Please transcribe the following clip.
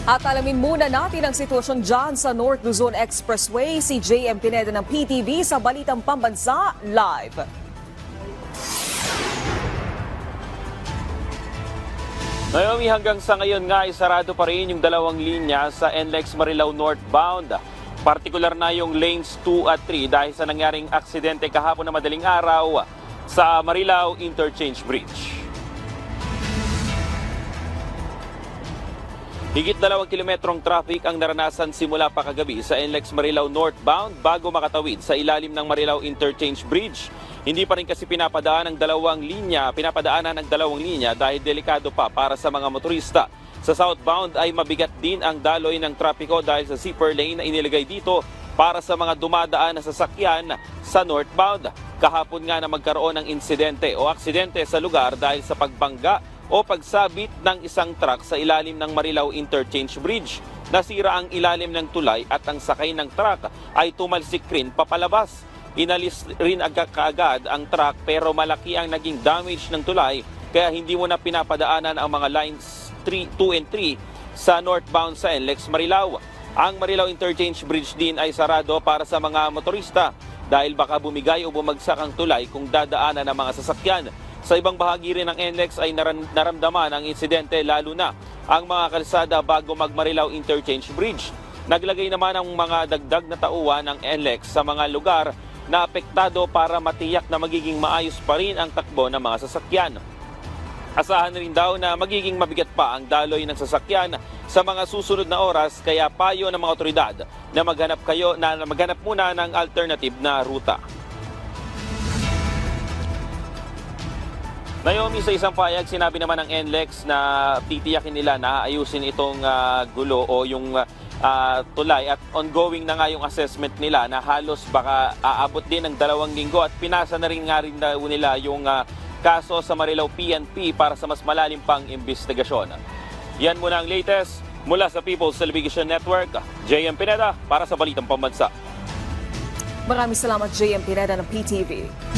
At alamin muna natin ang sitwasyon dyan sa North Luzon Expressway. Si JM Pineda ng PTV sa Balitang Pambansa Live. Naomi, hanggang sa ngayon nga ay sarado pa rin yung dalawang linya sa NLEX Marilao northbound. Partikular na yung lanes 2 at 3 dahil sa nangyaring aksidente kahapon na madaling araw sa Marilao Interchange Bridge. Higit 2 kilometrong traffic ang naranasan simula pa kagabi sa NLEX Marilao northbound bago makatawid sa ilalim ng Marilao Interchange Bridge. Hindi pa rin kasi pinapadaanan ng dalawang linya dahil delikado pa para sa mga motorista. Sa southbound ay mabigat din ang daloy ng trapiko dahil sa zipper lane na inilagay dito para sa mga dumadaan na sasakyan sa northbound. Kahapon nga na magkaroon ng insidente o aksidente sa lugar dahil sa pagbangga o pagsabit ng isang truck sa ilalim ng Marilao Interchange Bridge. Nasira ang ilalim ng tulay at ang sakay ng truck ay tumalsik rin papalabas. Inalis rin kaagad ang truck pero malaki ang naging damage ng tulay kaya hindi mo na pinapadaanan ang mga lines 2 and 3 sa northbound sa NLEX Marilao. Ang Marilao Interchange Bridge din ay sarado para sa mga motorista dahil baka bumigay o bumagsak ang tulay kung dadaanan ng mga sasakyan. Sa ibang bahagi rin ng NLEX ay naramdaman ang insidente lalo na ang mga kalsada bago mag-Marilao Interchange Bridge. Naglagay naman ang mga dagdag na tauhan ng NLEX sa mga lugar na apektado para matiyak na magiging maayos pa rin ang takbo ng mga sasakyan. Asahan rin daw na magiging mabigat pa ang daloy ng sasakyan sa mga susunod na oras kaya payo ng mga otoridad na maghanap muna ng alternative na ruta. Naomi, sa isang payag, sinabi naman ng NLEX na titiyakin nila na ayusin itong gulo o yung tulay at ongoing na nga yung assessment nila na halos baka aabot din ng 2 linggo at pinasa na rin nila yung kaso sa Marilao PNP para sa mas malalim pang investigasyon. Yan muna ang latest mula sa People's Television Network. JM Pineda para sa Balitang Pambansa. Maraming salamat JM Pineda ng PTV.